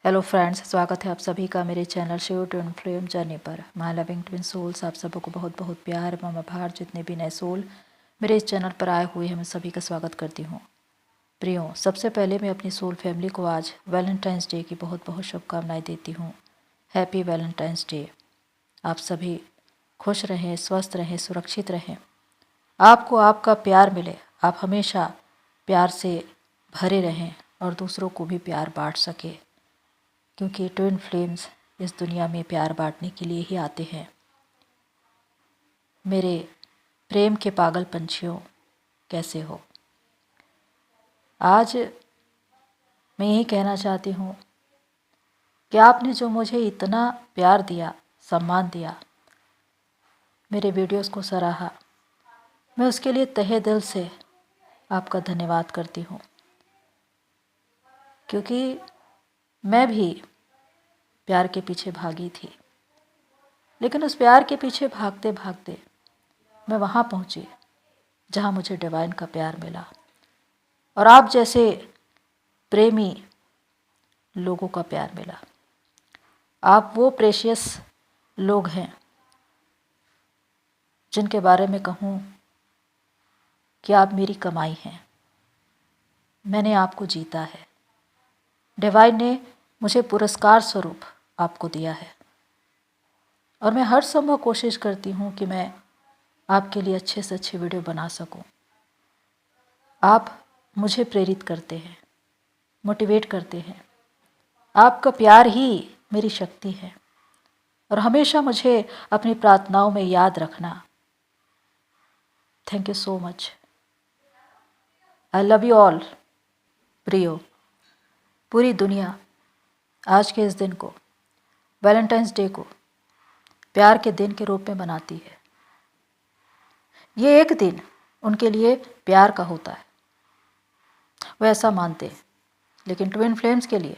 Hello friends, स्वागत है आप सभी का मेरे channel Shiv twin flame journey पर। माय लविंग ट्विन सोल्स, आप सबको बहुत बहुत प्यार मम आभार। जितने भी नए सोल मेरे इस चैनल पर आए हुए हैं, मैं सभी का स्वागत करती हूँ। प्रियो, सबसे पहले मैं अपनी सोल फैमिली को आज वैलेंटाइंस डे की बहुत बहुत शुभकामनाएं देती हूँ। Happy Valentine's day. आप सभी खुश रहें, स्वस्थ रहें, सुरक्षित रहें। आपको आपका प्यार मिले, आप हमेशा प्यार से भरे रहें और दूसरों को भी प्यार बांट सके, क्योंकि ट्विन फ्लेम्स इस दुनिया में प्यार बांटने के लिए ही आते हैं। मेरे प्रेम के पागल पंछियों, कैसे हो? आज मैं यही कहना चाहती हूँ कि आपने जो मुझे इतना प्यार दिया, सम्मान दिया, मेरे वीडियोस को सराहा, मैं उसके लिए तहे दिल से आपका धन्यवाद करती हूँ। क्योंकि मैं भी प्यार के पीछे भागी थी, लेकिन उस प्यार के पीछे भागते भागते मैं वहाँ पहुँची जहाँ मुझे डिवाइन का प्यार मिला। और आप जैसे प्रेमी लोगों का प्यार मिला। आप वो प्रेशियस लोग हैं जिनके बारे में कहूँ कि आप मेरी कमाई हैं। मैंने आपको जीता है। डिवाइन ने मुझे पुरस्कार स्वरूप आपको दिया है, और मैं हर संभव कोशिश करती हूँ कि मैं आपके लिए अच्छे से अच्छे वीडियो बना सकूं। आप मुझे प्रेरित करते हैं, मोटिवेट करते हैं। आपका प्यार ही मेरी शक्ति है, और हमेशा मुझे अपनी प्रार्थनाओं में याद रखना। Thank you so much. I love you all. प्रियो, पूरी दुनिया आज के इस दिन को, वैलेंटाइंस डे को, प्यार के दिन के रूप में मनाती है। ये एक दिन उनके लिए प्यार का होता है, वो ऐसा मानते हैं। लेकिन ट्विन फ्लेम्स के लिए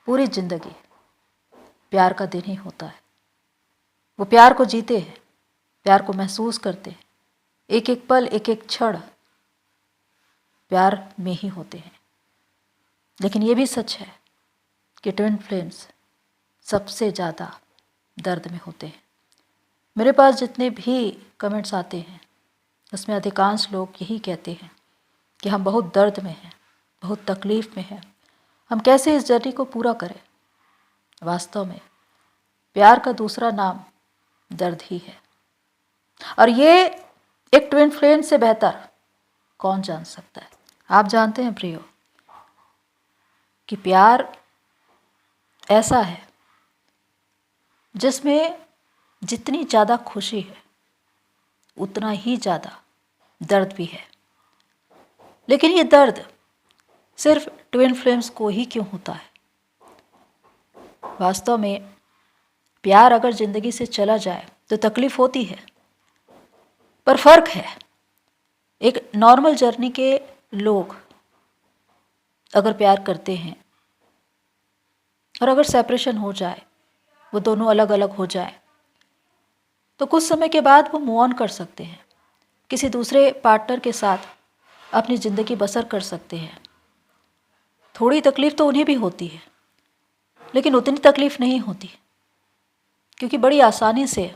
पूरी जिंदगी प्यार का दिन ही होता है। वो प्यार को जीते हैं, प्यार को महसूस करते हैं। एक एक पल, एक एक क्षण प्यार में ही होते हैं। लेकिन ये भी सच है कि ट्विन फ्लेम्स सबसे ज़्यादा दर्द में होते हैं। मेरे पास जितने भी कमेंट्स आते हैं, उसमें अधिकांश लोग यही कहते हैं कि हम बहुत दर्द में हैं, बहुत तकलीफ़ में हैं, हम कैसे इस जर्नी को पूरा करें। वास्तव में प्यार का दूसरा नाम दर्द ही है, और ये एक ट्विन फ्लेम से बेहतर कौन जान सकता है। आप जानते हैं प्रियो कि प्यार ऐसा है जिसमें जितनी ज़्यादा खुशी है उतना ही ज़्यादा दर्द भी है। लेकिन ये दर्द सिर्फ ट्विन फ्लेम्स को ही क्यों होता है? वास्तव में प्यार अगर ज़िंदगी से चला जाए तो तकलीफ़ होती है, पर फ़र्क है। एक नॉर्मल जर्नी के लोग अगर प्यार करते हैं और अगर सेपरेशन हो जाए, वो दोनों अलग अलग हो जाए, तो कुछ समय के बाद वो मूव ऑन कर सकते हैं, किसी दूसरे पार्टनर के साथ अपनी ज़िंदगी बसर कर सकते हैं। थोड़ी तकलीफ़ तो उन्हें भी होती है, लेकिन उतनी तकलीफ़ नहीं होती, क्योंकि बड़ी आसानी से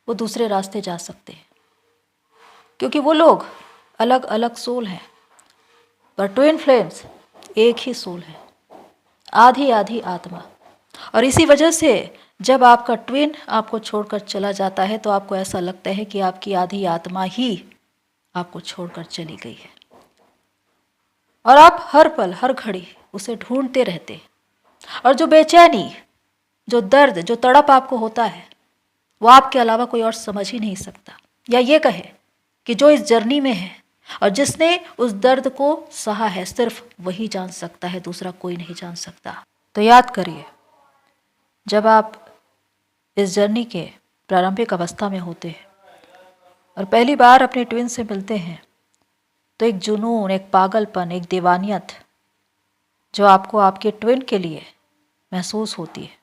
वो दूसरे रास्ते जा सकते हैं, क्योंकि वो लोग अलग अलग सोल हैं। पर ट्विन फ्लेम्स एक ही सोल है, आधी आधी आत्मा। और इसी वजह से जब आपका ट्विन आपको छोड़कर चला जाता है तो आपको ऐसा लगता है कि आपकी आधी आत्मा ही आपको छोड़कर चली गई है, और आप हर पल हर घड़ी उसे ढूंढते रहते। और जो बेचैनी, जो दर्द, जो तड़प आपको होता है, वो आपके अलावा कोई और समझ ही नहीं सकता। या ये कहे कि जो इस जर्नी में है और जिसने उस दर्द को सहा है, सिर्फ वही जान सकता है, दूसरा कोई नहीं जान सकता। तो याद करिए, जब आप इस जर्नी के प्रारंभिक अवस्था में होते हैं और पहली बार अपने ट्विन से मिलते हैं, तो एक जुनून, एक पागलपन, एक दीवानियत जो आपको आपके ट्विन के लिए महसूस होती है,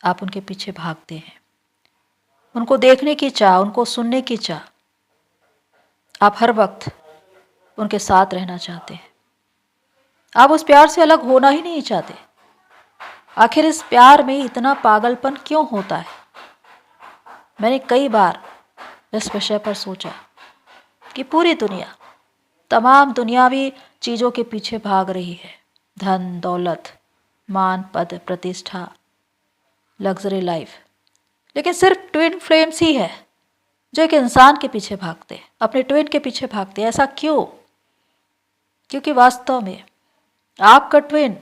आप उनके पीछे भागते हैं। उनको देखने की चाह, उनको सुनने की चाह, आप हर वक्त उनके साथ रहना चाहते हैं। आप उस प्यार से अलग होना ही नहीं चाहते। आखिर इस प्यार में इतना पागलपन क्यों होता है? मैंने कई बार इस विषय पर सोचा कि पूरी दुनिया, तमाम दुनियावी चीज़ों के पीछे भाग रही है। धन, दौलत, मान, पद, प्रतिष्ठा, लग्जरी लाइफ, लेकिन सिर्फ ट्विन फ्लेम्स ही है जो एक इंसान के पीछे भागते, अपने ट्विन के पीछे भागते। ऐसा क्यों? क्योंकि वास्तव में आपका ट्विन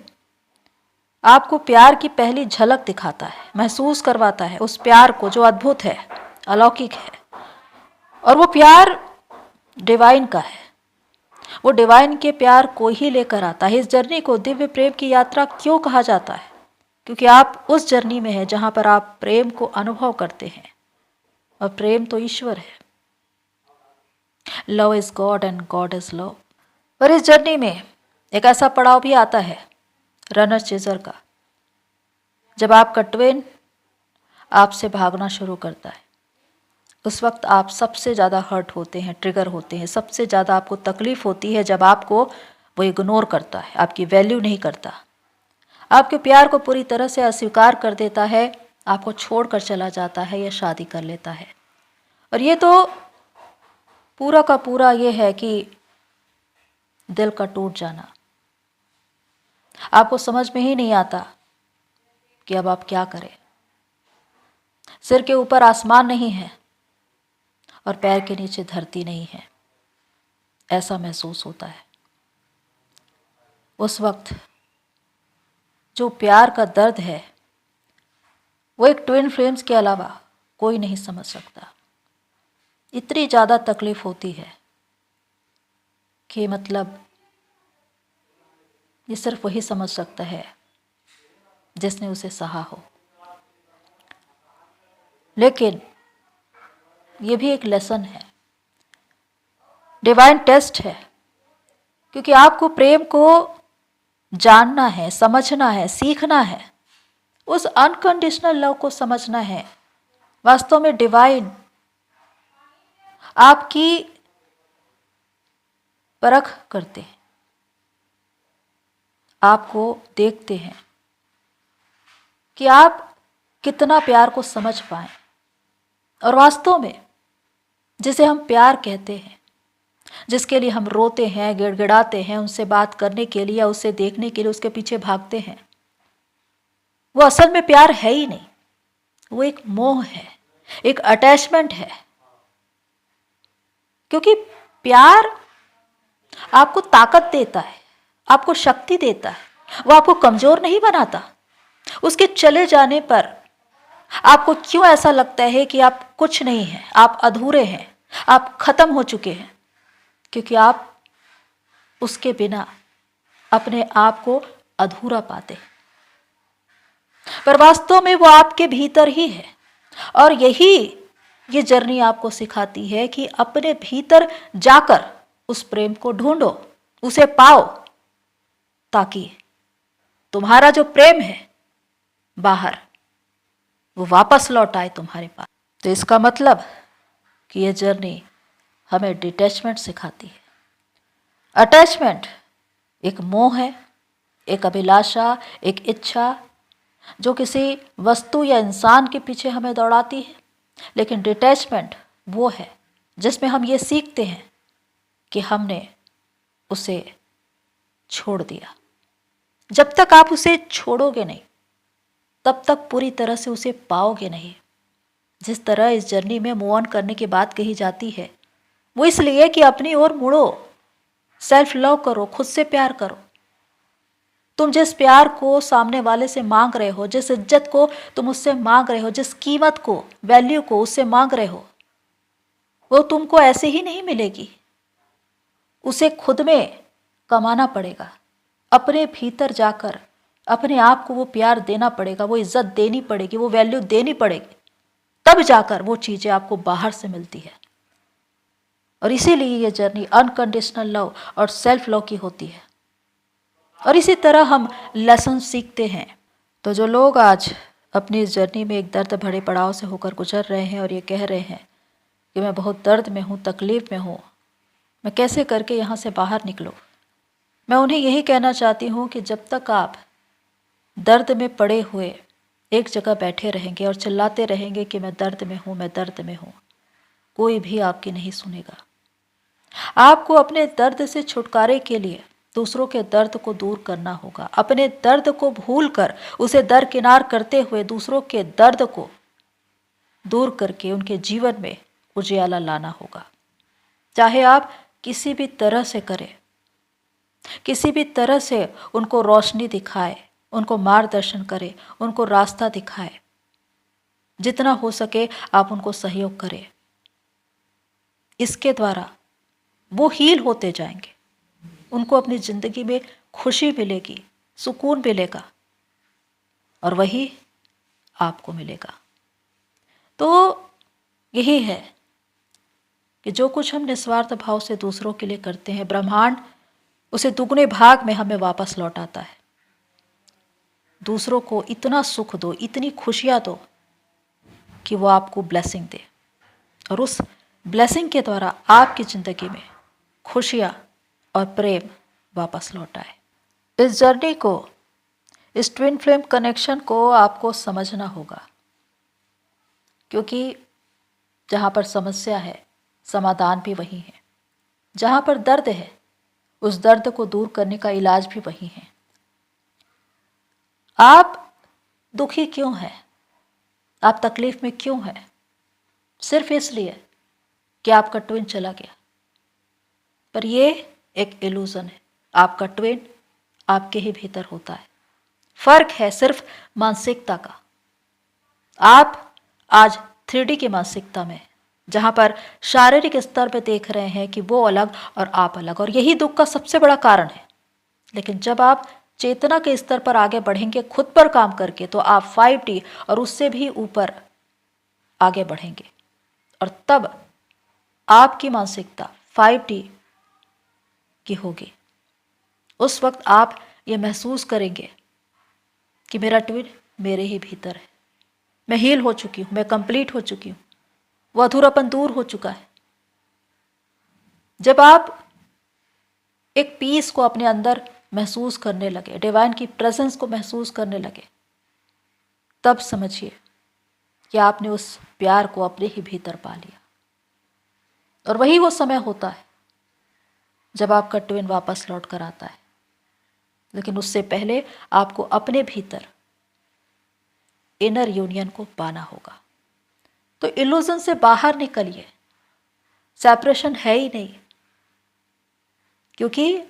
आपको प्यार की पहली झलक दिखाता है, महसूस करवाता है उस प्यार को जो अद्भुत है, अलौकिक है। और वो प्यार डिवाइन का है। वो डिवाइन के प्यार को ही लेकर आता है। इस जर्नी को दिव्य प्रेम की यात्रा क्यों कहा जाता है? क्योंकि आप उस जर्नी में हैं जहां पर आप प्रेम को अनुभव करते हैं, और प्रेम तो ईश्वर है। Love is God and God is love. पर इस जर्नी में एक ऐसा पड़ाव भी आता है, रनर चेजर का, जब आपका ट्विन आपसे भागना शुरू करता है। उस वक्त आप सबसे ज़्यादा हर्ट होते हैं, ट्रिगर होते हैं। सबसे ज़्यादा आपको तकलीफ होती है जब आपको वो इग्नोर करता है, आपकी वैल्यू नहीं करता, आपके प्यार को पूरी तरह से अस्वीकार कर देता है, आपको छोड़कर चला जाता है या शादी कर लेता है। और ये तो पूरा का पूरा ये है कि दिल का टूट जाना। आपको समझ में ही नहीं आता कि अब आप क्या करें। सिर के ऊपर आसमान नहीं है और पैर के नीचे धरती नहीं है, ऐसा महसूस होता है। उस वक्त जो प्यार का दर्द है वो एक ट्विन फ्लेम्स के अलावा कोई नहीं समझ सकता। इतनी ज़्यादा तकलीफ होती है कि मतलब ये सिर्फ वही समझ सकता है जिसने उसे सहा हो। लेकिन ये भी एक लेसन है, डिवाइन टेस्ट है, क्योंकि आपको प्रेम को जानना है, समझना है, सीखना है, उस अनकंडीशनल लव को समझना है। वास्तव में डिवाइन आपकी परख करते हैं, आपको देखते हैं कि आप कितना प्यार को समझ पाएं। और वास्तव में जिसे हम प्यार कहते हैं, जिसके लिए हम रोते हैं, गिड़गिड़ाते हैं, उनसे बात करने के लिए, उसे देखने के लिए उसके पीछे भागते हैं, वो असल में प्यार है ही नहीं। वो एक मोह है, एक अटैचमेंट है। क्योंकि प्यार आपको ताकत देता है, आपको शक्ति देता है, वो आपको कमजोर नहीं बनाता। उसके चले जाने पर आपको क्यों ऐसा लगता है कि आप कुछ नहीं हैं, आप अधूरे हैं, आप खत्म हो चुके हैं? क्योंकि आप उसके बिना अपने आप को अधूरा पाते। पर वास्तव में वो आपके भीतर ही है। और यही ये जर्नी आपको सिखाती है कि अपने भीतर जाकर उस प्रेम को ढूंढो, उसे पाओ, ताकि तुम्हारा जो प्रेम है बाहर वो वापस लौट आए तुम्हारे पास। तो इसका मतलब कि ये जर्नी हमें डिटैचमेंट सिखाती है। अटैचमेंट एक मोह है, एक अभिलाषा, एक इच्छा जो किसी वस्तु या इंसान के पीछे हमें दौड़ाती है। लेकिन डिटैचमेंट वो है जिसमें हम ये सीखते हैं कि हमने उसे छोड़ दिया। जब तक आप उसे छोड़ोगे नहीं, तब तक पूरी तरह से उसे पाओगे नहीं। जिस तरह इस जर्नी में मूव ऑन करने की बात कही जाती है, वो इसलिए कि अपनी ओर मुड़ो, सेल्फ लव करो, खुद से प्यार करो। तुम जिस प्यार को सामने वाले से मांग रहे हो, जिस इज्जत को तुम उससे मांग रहे हो, जिस कीमत को, वैल्यू को उससे मांग रहे हो, वो तुमको ऐसे ही नहीं मिलेगी। उसे खुद में कमाना पड़ेगा, अपने भीतर जाकर अपने आप को वो प्यार देना पड़ेगा, वो इज्जत देनी पड़ेगी, वो वैल्यू देनी पड़ेगी, तब जाकर वो चीज़ें आपको बाहर से मिलती है। और इसीलिए ये जर्नी अनकंडीशनल लव और सेल्फ लव की होती है। और इसी तरह हम लेसन सीखते हैं। तो जो लोग आज अपनी इस जर्नी में एक दर्द भरे पड़ाव से होकर गुजर रहे हैं और ये कह रहे हैं कि मैं बहुत दर्द में हूँ, तकलीफ में हूँ, मैं कैसे करके यहाँ से बाहर निकलूँ, मैं उन्हें यही कहना चाहती हूँ कि जब तक आप दर्द में पड़े हुए एक जगह बैठे रहेंगे और चिल्लाते रहेंगे कि मैं दर्द में हूँ, मैं दर्द में हूँ, कोई भी आपकी नहीं सुनेगा। आपको अपने दर्द से छुटकारे के लिए दूसरों के दर्द को दूर करना होगा। अपने दर्द को भूलकर उसे दरकिनार करते हुए दूसरों के दर्द को दूर करके उनके जीवन में उजियाला लाना होगा। चाहे आप किसी भी तरह से करें, किसी भी तरह से उनको रोशनी दिखाए, उनको मार्गदर्शन करें, उनको रास्ता दिखाए, जितना हो सके आप उनको सहयोग करें। इसके द्वारा वो हील होते जाएंगे, उनको अपनी ज़िंदगी में खुशी मिलेगी, सुकून मिलेगा और वही आपको मिलेगा। तो यही है कि जो कुछ हम निस्वार्थ भाव से दूसरों के लिए करते हैं, ब्रह्मांड उसे दुगने भाग में हमें वापस लौटाता है। दूसरों को इतना सुख दो, इतनी खुशियाँ दो कि वो आपको ब्लेसिंग दे और उस ब्लेसिंग के द्वारा आपकी ज़िंदगी में खुशियाँ और प्रेम वापस लौट आए। इस जर्नी को, इस ट्विन फ्लेम कनेक्शन को आपको समझना होगा, क्योंकि जहाँ पर समस्या है समाधान भी वही है, जहाँ पर दर्द है उस दर्द को दूर करने का इलाज भी वही है। आप दुखी क्यों हैं, आप तकलीफ में क्यों हैं? सिर्फ इसलिए कि आपका ट्विन चला गया। पर ये एक इल्यूजन है। आपका ट्विन आपके ही भीतर होता है। फर्क है सिर्फ मानसिकता का। आप आज 3D की मानसिकता में, जहाँ पर शारीरिक स्तर पे देख रहे हैं कि वो अलग और आप अलग, और यही दुख का सबसे बड़ा कारण है। लेकिन जब आप चेतना के स्तर पर आगे बढ़ेंगे, खुद पर काम करके, तो आप 5D और उससे भी ऊपर आगे बढ़ेंगे और तब आपकी मानसिकता 5D की होगी। उस वक्त आप ये महसूस करेंगे कि मेरा ट्विन मेरे ही भीतर है, मैं हील हो चुकी हूँ, मैं कंप्लीट हो चुकी हूँ, वो अधूरापन दूर हो चुका है। जब आप एक पीस को अपने अंदर महसूस करने लगे, डिवाइन की प्रेजेंस को महसूस करने लगे, तब समझिए कि आपने उस प्यार को अपने ही भीतर पा लिया। और वही वो समय होता है जब आपका ट्विन वापस लौट कर आता है। लेकिन उससे पहले आपको अपने भीतर इनर यूनियन को पाना होगा। तो इल्यूजन से बाहर निकलिए। सेपरेशन है ही नहीं, क्योंकि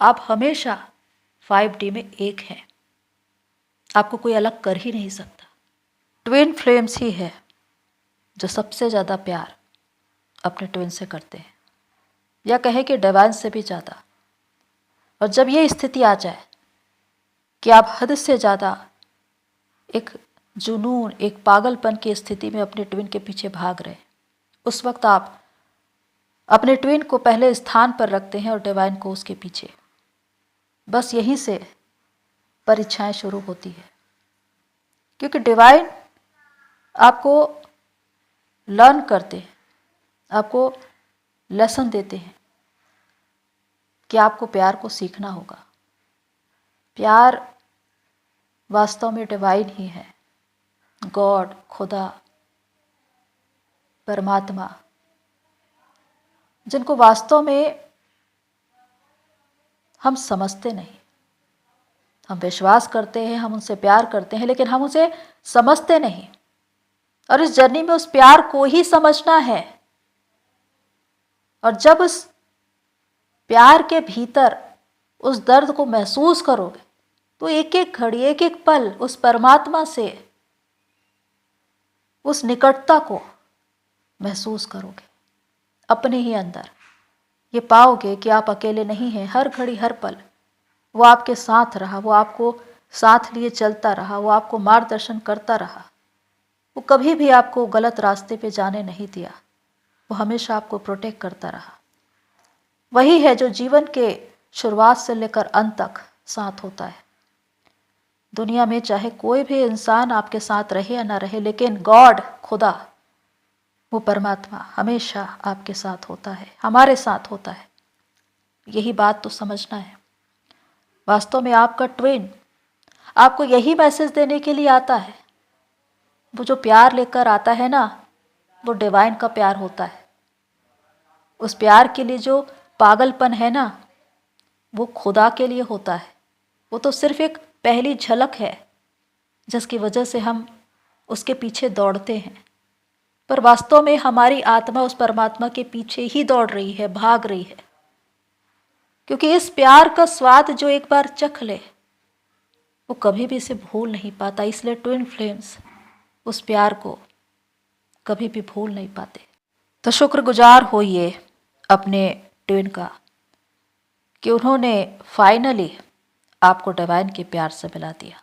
आप हमेशा 5D में एक हैं। आपको कोई अलग कर ही नहीं सकता। ट्विन फ्लेम्स ही है जो सबसे ज़्यादा प्यार अपने ट्विन से करते हैं, या कहें कि डिवाइन से भी ज़्यादा। और जब ये स्थिति आ जाए कि आप हद से ज़्यादा एक जुनून, एक पागलपन की स्थिति में अपने ट्विन के पीछे भाग रहे हैं, उस वक्त आप अपने ट्विन को पहले स्थान पर रखते हैं और डिवाइन को उसके पीछे। बस यहीं से परीक्षाएं शुरू होती है, क्योंकि डिवाइन आपको लर्न करते हैं, आपको लेसन देते हैं कि आपको प्यार को सीखना होगा। प्यार वास्तव में डिवाइन ही है, गॉड, खुदा, परमात्मा, जिनको वास्तव में हम समझते नहीं। हम विश्वास करते हैं, हम उनसे प्यार करते हैं, लेकिन हम उसे समझते नहीं। और इस जर्नी में उस प्यार को ही समझना है। और जब उस प्यार के भीतर उस दर्द को महसूस करोगे, तो एक एक घड़ी, एक एक पल उस परमात्मा से उस निकटता को महसूस करोगे अपने ही अंदर। ये पाओगे कि आप अकेले नहीं हैं। हर घड़ी, हर पल वो आपके साथ रहा, वो आपको साथ लिए चलता रहा, वो आपको मार्गदर्शन करता रहा। वो कभी भी आपको गलत रास्ते पे जाने नहीं दिया, वो हमेशा आपको प्रोटेक्ट करता रहा। वही है जो जीवन के शुरुआत से लेकर अंत तक साथ होता है। दुनिया में चाहे कोई भी इंसान आपके साथ रहे या ना रहे, लेकिन गॉड, खुदा, वो परमात्मा हमेशा आपके साथ होता है, हमारे साथ होता है। यही बात तो समझना है। वास्तव में आपका ट्विन आपको यही मैसेज देने के लिए आता है। वो जो प्यार लेकर आता है ना, वो डिवाइन का प्यार होता है। उस प्यार के लिए जो पागलपन है ना, वो खुदा के लिए होता है। वो तो सिर्फ एक पहली झलक है जिसकी वजह से हम उसके पीछे दौड़ते हैं, पर वास्तव में हमारी आत्मा उस परमात्मा के पीछे ही दौड़ रही है, भाग रही है। क्योंकि इस प्यार का स्वाद जो एक बार चख ले, वो कभी भी इसे भूल नहीं पाता। इसलिए ट्विन फ्लेम्स उस प्यार को कभी भी भूल नहीं पाते। तो शुक्रगुजार होइए अपने ट्विन का कि उन्होंने फाइनली आपको डिवाइन के प्यार से मिला दिया।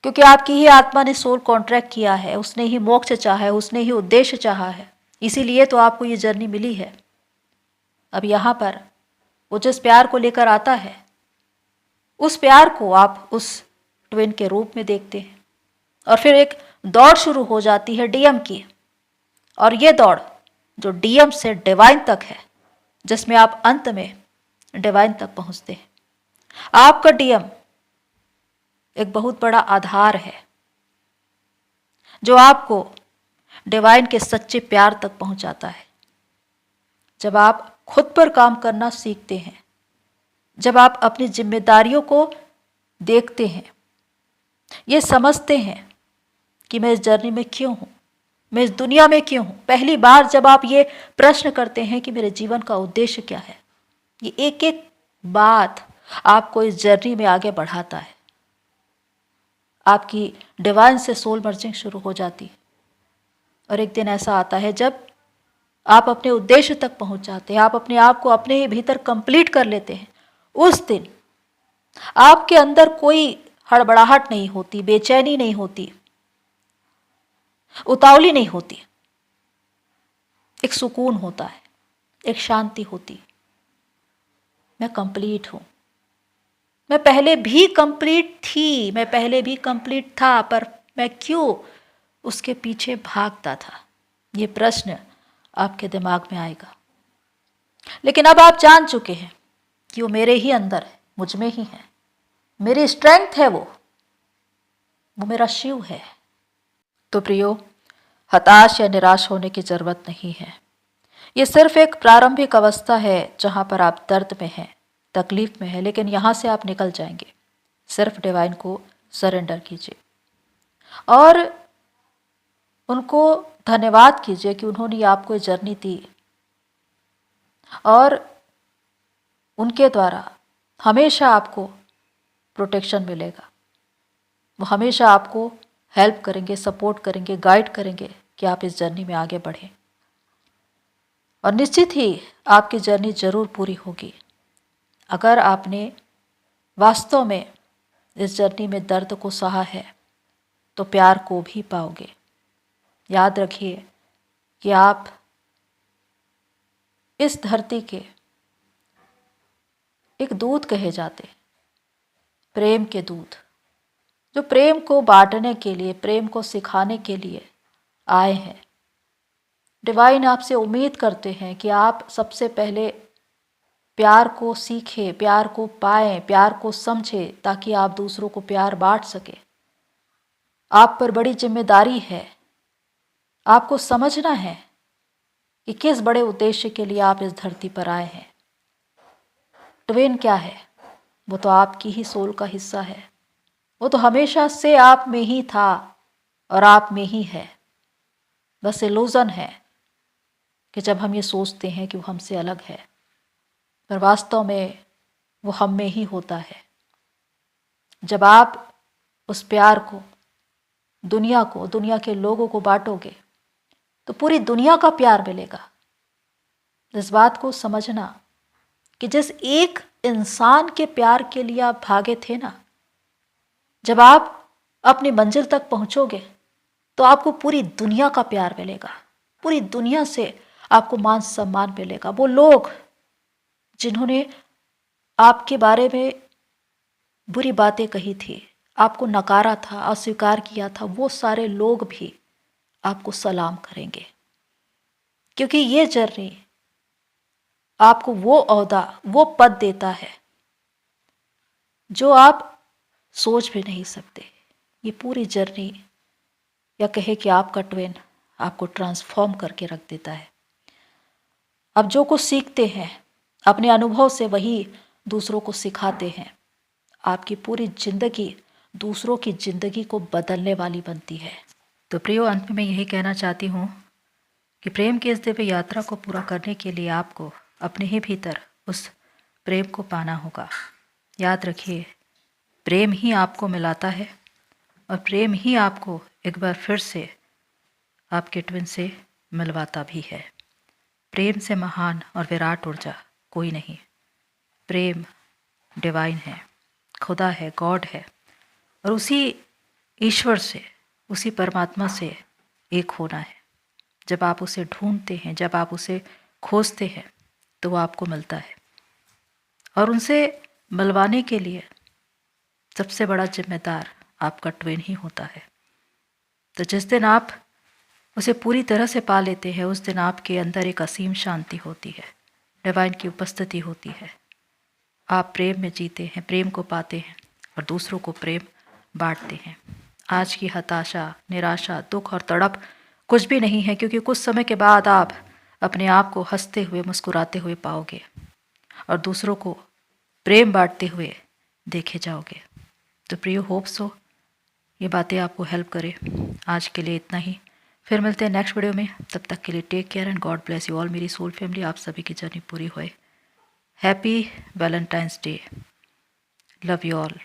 क्योंकि आपकी ही आत्मा ने सोल कॉन्ट्रैक्ट किया है, उसने ही मोक्ष चाहा है, उसने ही उद्देश्य चाहा है, इसीलिए तो आपको ये जर्नी मिली है। अब यहाँ पर वो जिस प्यार को लेकर आता है, उस प्यार को आप उस ट्विन के रूप में देखते हैं, और फिर एक दौड़ शुरू हो जाती है डीएम की। और ये दौड़ जो डीएम से डिवाइन तक है, जिसमें आप अंत में डिवाइन तक पहुंचते हैं। आपका डीएम एक बहुत बड़ा आधार है जो आपको डिवाइन के सच्चे प्यार तक पहुंचाता है। जब आप खुद पर काम करना सीखते हैं, जब आप अपनी जिम्मेदारियों को देखते हैं, ये समझते हैं कि मैं इस जर्नी में क्यों हूं, मैं इस दुनिया में क्यों हूं। पहली बार जब आप ये प्रश्न करते हैं कि मेरे जीवन का उद्देश्य क्या है, ये एक एक बात आपको इस जर्नी में आगे बढ़ाता है। आपकी डिवाइन से सोल मर्जिंग शुरू हो जाती है, और एक दिन ऐसा आता है जब आप अपने उद्देश्य तक पहुंच जाते हैं, आप अपने आप को अपने ही भीतर कंप्लीट कर लेते हैं। उस दिन आपके अंदर कोई हड़बड़ाहट नहीं होती, बेचैनी नहीं होती, उतावली नहीं होती। एक सुकून होता है, एक शांति होती। मैं कंप्लीट हूं। मैं पहले भी कंप्लीट थी, मैं पहले भी कंप्लीट था, पर मैं क्यों उसके पीछे भागता था, ये प्रश्न आपके दिमाग में आएगा। लेकिन अब आप जान चुके हैं कि वो मेरे ही अंदर है, मुझ में ही है, मेरी स्ट्रेंथ है, वो मेरा शिव है। तो प्रियो, हताश या निराश होने की जरूरत नहीं है। ये सिर्फ एक प्रारंभिक अवस्था है जहां पर आप दर्द में हैं, तकलीफ में है, लेकिन यहां से आप निकल जाएंगे। सिर्फ डिवाइन को सरेंडर कीजिए और उनको धन्यवाद कीजिए कि उन्होंने आपको ये जर्नी दी, और उनके द्वारा हमेशा आपको प्रोटेक्शन मिलेगा। वो हमेशा आपको हेल्प करेंगे, सपोर्ट करेंगे, गाइड करेंगे कि आप इस जर्नी में आगे बढ़ें। और निश्चित ही आपकी जर्नी जरूर पूरी होगी अगर आपने वास्तव में इस जर्नी में दर्द को सहा है, तो प्यार को भी पाओगे। याद रखिए कि आप इस धरती के एक दूत कहे जाते, प्रेम के दूत, जो प्रेम को बांटने के लिए, प्रेम को सिखाने के लिए आए हैं। डिवाइन आपसे उम्मीद करते हैं कि आप सबसे पहले प्यार को सीखें, प्यार को पाएं, प्यार को समझें, ताकि आप दूसरों को प्यार बांट सकें। आप पर बड़ी जिम्मेदारी है। आपको समझना है कि किस बड़े उद्देश्य के लिए आप इस धरती पर आए हैं। ट्विन क्या है? वो तो आपकी ही सोल का हिस्सा है। वो तो हमेशा से आप में ही था और आप में ही है। बस इल्यूजन है कि जब हम ये सोचते हैं कि वो हमसे अलग है, पर वास्तव में वो हम में ही होता है। जब आप उस प्यार को, दुनिया के लोगों को बांटोगे, तो पूरी दुनिया का प्यार मिलेगा। इस बात को समझना कि जिस एक इंसान के प्यार के लिए आप भागे थे ना, जब आप अपनी मंजिल तक पहुंचोगे तो आपको पूरी दुनिया का प्यार मिलेगा। पूरी दुनिया से आपको मान सम्मान मिलेगा। वो लोग जिन्होंने आपके बारे में बुरी बातें कही थी, आपको नकारा था, अस्वीकार किया था, वो सारे लोग भी आपको सलाम करेंगे। क्योंकि ये जर्नी आपको वो ओहदा, वो पद देता है जो आप सोच भी नहीं सकते। ये पूरी जर्नी, या कहे कि आपका ट्विन आपको ट्रांसफॉर्म करके रख देता है। अब जो कुछ सीखते हैं अपने अनुभव से, वही दूसरों को सिखाते हैं। आपकी पूरी जिंदगी दूसरों की जिंदगी को बदलने वाली बनती है। तो प्रियो, अंत में मैं यही कहना चाहती हूँ कि प्रेम की इस दिव्य यात्रा को पूरा करने के लिए आपको अपने ही भीतर उस प्रेम को पाना होगा। याद रखिए, प्रेम ही आपको मिलाता है और प्रेम ही आपको एक बार फिर से आपके ट्विन से मिलवाता भी है। प्रेम से महान और विराट ऊर्जा कोई नहीं। प्रेम डिवाइन है, खुदा है, गॉड है, और उसी ईश्वर से, उसी परमात्मा से एक होना है। जब आप उसे ढूंढते हैं, जब आप उसे खोजते हैं, तो वो आपको मिलता है। और उनसे मिलवाने के लिए सबसे बड़ा जिम्मेदार आपका ट्विन ही होता है। तो जिस दिन आप उसे पूरी तरह से पा लेते हैं, उस दिन आपके अंदर एक असीम शांति होती है, डिवाइन की उपस्थिति होती है। आप प्रेम में जीते हैं, प्रेम को पाते हैं और दूसरों को प्रेम बांटते हैं। आज की हताशा, निराशा, दुख और तड़प कुछ भी नहीं है, क्योंकि कुछ समय के बाद आप अपने आप को हंसते हुए, मुस्कुराते हुए पाओगे और दूसरों को प्रेम बांटते हुए देखे जाओगे। तो प्रियो, होप सो ये बातें आपको हेल्प करें। आज के लिए इतना ही, फिर मिलते हैं नेक्स्ट वीडियो में। तब तक के लिए take care and God bless you all. मेरी सोल फैमिली, आप सभी की जर्नी पूरी होए। Happy Valentine's day. Love you all.